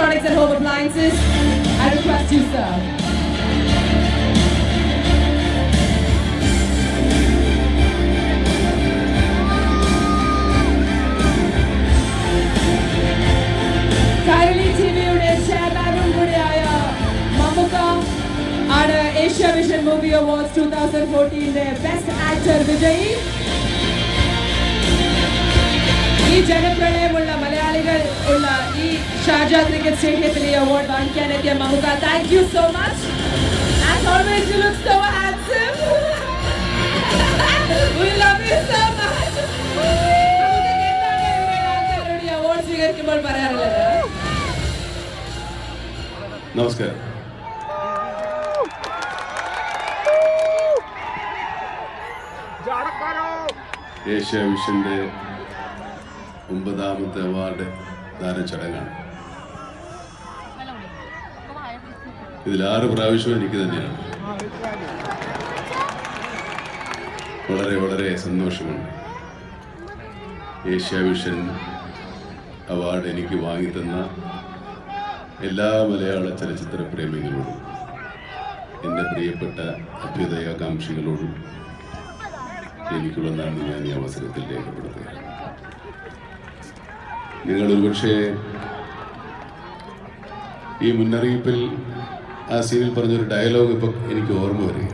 electronics and home appliances. I request you, sir. Kairali TVയുടെ chairman കൂടിയായ മമ്മുക്ക ആണ് Asia Vision Movie Awards 2014 Best Actor വിജയി. ഈ ജനപ്രളയമുള്ള മലയാളികൾ ഉള്ള ഈ ഷാർജ ക്രിക്കറ്റ് സ്റ്റേഡിയത്തിൽ ഈ അവാർഡ് വാങ്ങിക്കാനെത്തിയ Mammukka, thank you so much. As always, you look so handsome. We love you so much. ആൾക്കാരോട് ഈ അവാർഡ് സ്വീകരിക്കുമ്പോൾ പറയാറുള്ളത്. നമസ്കാരം. ഏഷ്യ വിഷന്റെ 9ാമത്തെ അവാർഡ് ദാന ചടങ്ങാണ്. ഇതിൽ 6 പ്രാവശ്യവും എനിക്ക് തന്നെയാണ്. വളരെ വളരെ സന്തോഷമുണ്ട്. ഏഷ്യ വിഷൻ അവാർഡ് എനിക്ക് വാങ്ങിത്തന്ന എല്ലാ മലയാള ചലച്ചിത്ര പ്രേമികളോടും എൻ്റെ പ്രിയപ്പെട്ട അഭ്യുദയാകാംക്ഷികളോടും എനിക്കുള്ള നന്ദി ഞാൻ ഈ അവസരത്തിൽ രേഖപ്പെടുത്തുകയാണ്. നിങ്ങളൊരു പക്ഷേ ഈ മുന്നറിയിപ്പിൽ ആ സീനിൽ പറഞ്ഞൊരു ഡയലോഗ് ഇപ്പം എനിക്ക് ഓർമ്മ വരിക.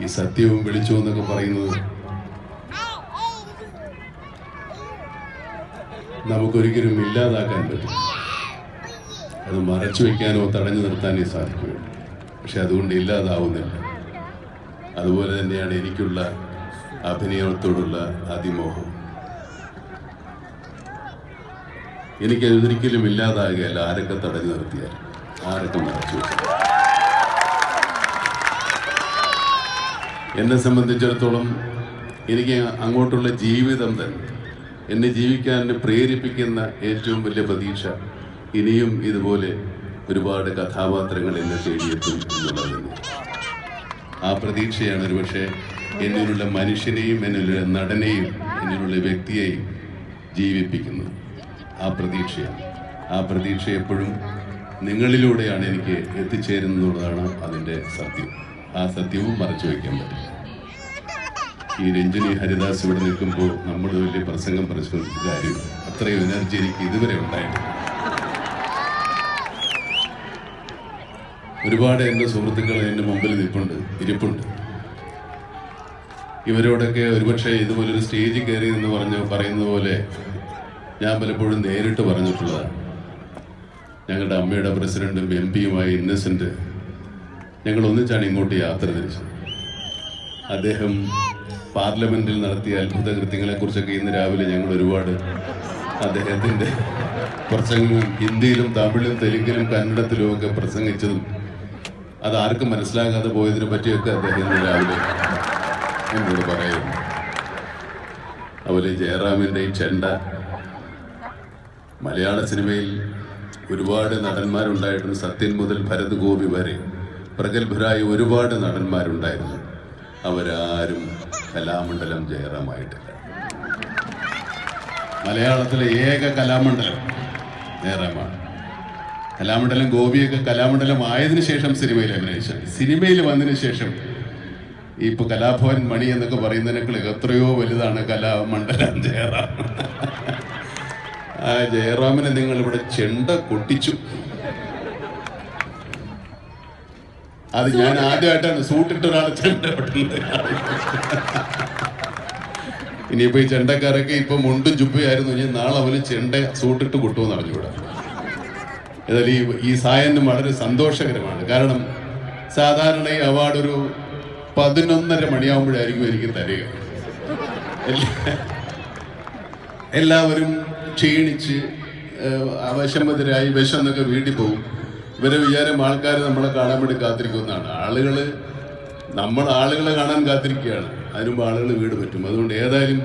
ഈ സത്യവും വെളിച്ചവും എന്നൊക്കെ പറയുന്നത് നമുക്കൊരിക്കലും ഇല്ലാതാക്കാൻ പറ്റും. അത് മറച്ചു വയ്ക്കാനോ തടഞ്ഞു നിർത്താനേ സാധിക്കുകയുള്ളൂ. പക്ഷെ അതുകൊണ്ട് ഇല്ലാതാവുന്നില്ല. അതുപോലെ തന്നെയാണ് എനിക്കുള്ള അഭിനയത്തോടുള്ള അതിമോഹം. എനിക്കതൊരിക്കലും ഇല്ലാതാകുകയല്ല. ആരൊക്കെ തടഞ്ഞു നിർത്തിയാൽ, ആരൊക്കെ മറച്ചു വെച്ചാൽ. എന്നെ സംബന്ധിച്ചിടത്തോളം എനിക്ക് അങ്ങോട്ടുള്ള ജീവിതം തന്നെ, എന്നെ ജീവിക്കാൻ പ്രേരിപ്പിക്കുന്ന ഏറ്റവും വലിയ പ്രതീക്ഷ ഇനിയും ഇതുപോലെ ഒരുപാട് കഥാപാത്രങ്ങൾ എന്നെ തേടിയെത്തും എന്നുള്ളത് തന്നെ. ആ പ്രതീക്ഷയാണ് ഒരുപക്ഷെ എന്നിലുള്ള മനുഷ്യനെയും എന്നിലുള്ള നടനെയും എന്നിലുള്ള വ്യക്തിയെയും ജീവിപ്പിക്കുന്നത്. ആ പ്രതീക്ഷയാണ്. ആ പ്രതീക്ഷ എപ്പോഴും നിങ്ങളിലൂടെയാണ് എനിക്ക് എത്തിച്ചേരുന്നതാണ് അതിൻ്റെ സത്യം. ആ സത്യവും മറച്ചു വയ്ക്കാൻ പറ്റില്ല. ഈ രഞ്ജിനി ഹരിദാസ് ഇവിടെ നിൽക്കുമ്പോൾ നമ്മൾ വലിയ പ്രസംഗം പറഞ്ഞു കാര്യം, അത്രയും എനർജി എനിക്ക് ഇതുവരെ ഉണ്ടായിട്ടില്ല. ഒരുപാട് എൻ്റെ സുഹൃത്തുക്കൾ എൻ്റെ മുമ്പിൽ ഇരിപ്പുണ്ട്. ഇവരോടൊക്കെ ഒരുപക്ഷെ ഇതുപോലൊരു സ്റ്റേജിൽ കയറി എന്ന് പറയുന്ന പോലെ ഞാൻ പലപ്പോഴും നേരിട്ട് പറഞ്ഞിട്ടുള്ളതാണ്. ഞങ്ങളുടെ അമ്മയുടെ പ്രസിഡന്റും എം പിയുമായ ഇന്നസെന്റ് ഞങ്ങൾ ഒന്നിച്ചാണ് ഇങ്ങോട്ട് യാത്ര തിരിച്ചത്. അദ്ദേഹം പാർലമെന്റിൽ നടത്തിയ അത്ഭുത കൃത്യങ്ങളെക്കുറിച്ചൊക്കെ ഇന്ന് രാവിലെ ഞങ്ങൾ ഒരുപാട് അദ്ദേഹത്തിൻ്റെ പ്രസംഗം ഹിന്ദിയിലും തമിഴിലും തെലുങ്കിലും കന്നഡത്തിലും ഒക്കെ പ്രസംഗിച്ചതും അത് ആർക്കും മനസ്സിലാകാതെ പോയതിനെ പറ്റിയൊക്കെ അദ്ദേഹം ഇന്ന് രാവിലെ എന്നോട് പറയുന്നു. അതുപോലെ ജയറാമിൻ്റെ ഈ ചെണ്ട, മലയാള സിനിമയിൽ ഒരുപാട് നടന്മാരുണ്ടായിട്ടുണ്ട്. സത്യൻ മുതൽ ഭരത് ഗോപി വരെ പ്രഗത്ഭരായ ഒരുപാട് നടന്മാരുണ്ടായിരുന്നു. അവരാരും കലാമണ്ഡലം ജയറാമായിട്ടില്ല. മലയാളത്തിലെ ഏക കലാമണ്ഡലം ജയറാമാണ്. കലാമണ്ഡലം ഗോപിയൊക്കെ കലാമണ്ഡലം ആയതിനു ശേഷം സിനിമയിൽ അഭിനയിച്ചു. സിനിമയിൽ വന്നതിന് ശേഷം ഇപ്പൊ കലാഭവൻ മണി എന്നൊക്കെ പറയുന്നതിനേക്കാൾ എത്രയോ വലുതാണ് കലാമണ്ഡലം ജയറാം. ആ ജയറാമിനെ നിങ്ങൾ ഇവിടെ ചെണ്ട കൊട്ടിച്ചു. അത് ഞാൻ ആദ്യമായിട്ടാണ് സൂട്ടിട്ട ഒരാളെ ചെണ്ട കൊട്ടുന്നത്. ഇനിയിപ്പോ ഈ ചെണ്ടക്കാരൊക്കെ ഇപ്പൊ മുണ്ടും ചുപ്പയായിരുന്നു. ഇനി നാളെ അവന് ചെണ്ട സൂട്ടിട്ട് കൊട്ടുമെന്ന് അറിഞ്ഞുകൂടാ. ഏതായാലും ഈ സായന് വളരെ സന്തോഷകരമാണ്. കാരണം സാധാരണ ഈ അവാർഡ് ഒരു 11:30 മണിയാകുമ്പോഴായിരിക്കും എനിക്ക് തരിക. എല്ലാവരും ക്ഷീണിച്ച് അവശമതരായി വിശന്നൊക്കെ വീട്ടിൽ പോകും. ഇവരെ വിചാരം ആൾക്കാർ നമ്മളെ കാണാൻ വേണ്ടി കാത്തിരിക്കുന്നതാണ്. ആളുകളെ കാണാൻ കാത്തിരിക്കുകയാണ്. അതിനുമ്പ് ആളുകൾ വീട് പറ്റും. അതുകൊണ്ട് ഏതായാലും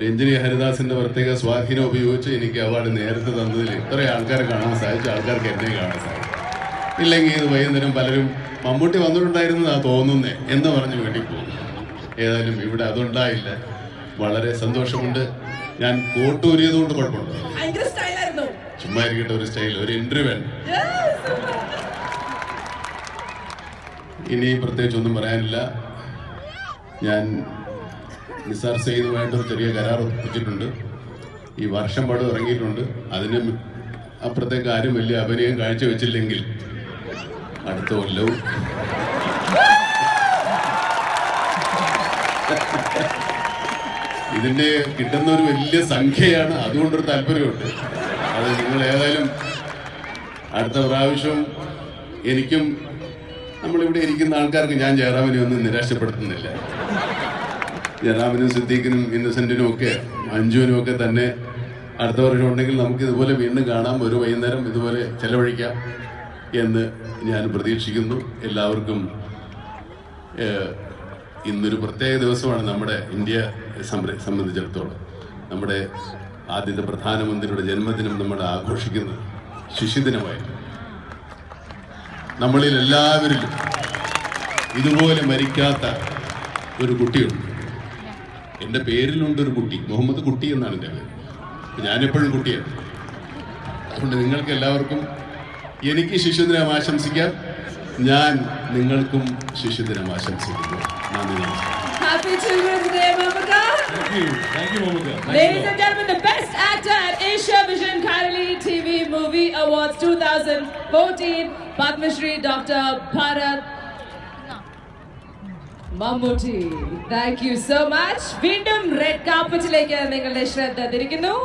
രഞ്ജിനി ഹരിദാസിന്റെ പ്രത്യേക സ്വാധീനം ഉപയോഗിച്ച് എനിക്ക് അവാർഡ് നേരത്തെ തന്നതിൽ ഇത്ര ആൾക്കാരെ കാണാൻ സാധിച്ചു. ആൾക്കാർക്ക് എന്നെ കാണാൻ സാധിച്ചു. ഇല്ലെങ്കിൽ ഇത് വൈകുന്നേരം പലരും മമ്മൂട്ടി വന്നിട്ടുണ്ടായിരുന്നതാ തോന്നുന്നേ എന്ന് പറഞ്ഞ് വീട്ടിൽ പോകും. ഏതായാലും ഇവിടെ അതുണ്ടായില്ല. വളരെ സന്തോഷമുണ്ട്. ഞാൻ കോട്ടൂരിയതുകൊണ്ട് കുഴപ്പമുണ്ടോ? ചുമ്മാ ഇരിക്കട്ടെ, ഒരു സ്റ്റൈൽ, ഒരു ഇന്റർവ്യൂ. ഇനി പ്രത്യേകിച്ച് ഒന്നും പറയാനില്ല. ഞാൻ നിസാർ സെയ്ദുമായിട്ടൊരു ചെറിയ കരാർ ഒപ്പിച്ചിട്ടുണ്ട്. ഈ വർഷം പടം ഇറങ്ങിയിട്ടുണ്ട്. അതിന് അപ്പുറത്തേക്ക് ആരും വലിയ അഭിനയം കാഴ്ചവെച്ചില്ലെങ്കിൽ അടുത്ത കൊല്ലവും ഇതിന്റെ കിട്ടുന്ന ഒരു വലിയ സംഖ്യയാണ്. അതുകൊണ്ടൊരു താല്പര്യമുണ്ട്. അത് നിങ്ങൾ ഏതായാലും അടുത്ത പ്രാവശ്യം എനിക്കും നമ്മളിവിടെ ഇരിക്കുന്ന ആൾക്കാർക്ക് ഞാൻ ജയറാമിനെ ഒന്നും നിരാശപ്പെടുത്തുന്നില്ല. ജയറാമിനും സിദ്ദീഖിനും ഇന്നസെന്റിനും ഒക്കെ അഞ്ജുവിനും ഒക്കെ തന്നെ അടുത്ത വർഷം ഉണ്ടെങ്കിൽ നമുക്ക് ഇതുപോലെ വീണ്ടും കാണാം, ഒരു വൈകുന്നേരം ഇതുപോലെ ചെലവഴിക്കാം എന്ന് ഞാൻ പ്രതീക്ഷിക്കുന്നു. എല്ലാവർക്കും ഇന്നൊരു പ്രത്യേക ദിവസമാണ് നമ്മുടെ ഇന്ത്യ സംബന്ധിച്ചിടത്തോളം. നമ്മുടെ ആദ്യത്തെ പ്രധാനമന്ത്രിയുടെ ജന്മദിനം നമ്മൾ ആഘോഷിക്കുന്നത് ശിശുദിനമായി. നമ്മളിൽ എല്ലാവരിലും ഇതുപോലെ മരിക്കാത്ത ഒരു കുട്ടിയുണ്ട്. എൻ്റെ പേരിലുണ്ടൊരു കുട്ടി, മുഹമ്മദ് കുട്ടി എന്നാണ് എൻ്റെ പേര്. ഞാനെപ്പോഴും കുട്ടിയാണ്. അതുകൊണ്ട് നിങ്ങൾക്ക് എല്ലാവർക്കും എനിക്ക് ശിശുദിനം ആശംസിക്കാം. ഞാൻ നിങ്ങൾക്കും ശിശുദിനം ആശംസിക്കുന്നു. നന്ദി, നമസ്കാരം. Happy Children's Day, Mamaka. Thank you, Mamaka. Ladies and gentlemen, the best actor at Asia Vision Kairali TV Movie Awards 2014, Padma Shri Dr. Bharat Mammootty. Thank you so much. വീണ്ടും റെഡ് കാർപ്പറ്റിലേക്ക് നിങ്ങളുടെ ശ്രദ്ധ തിരിക്കുന്നു.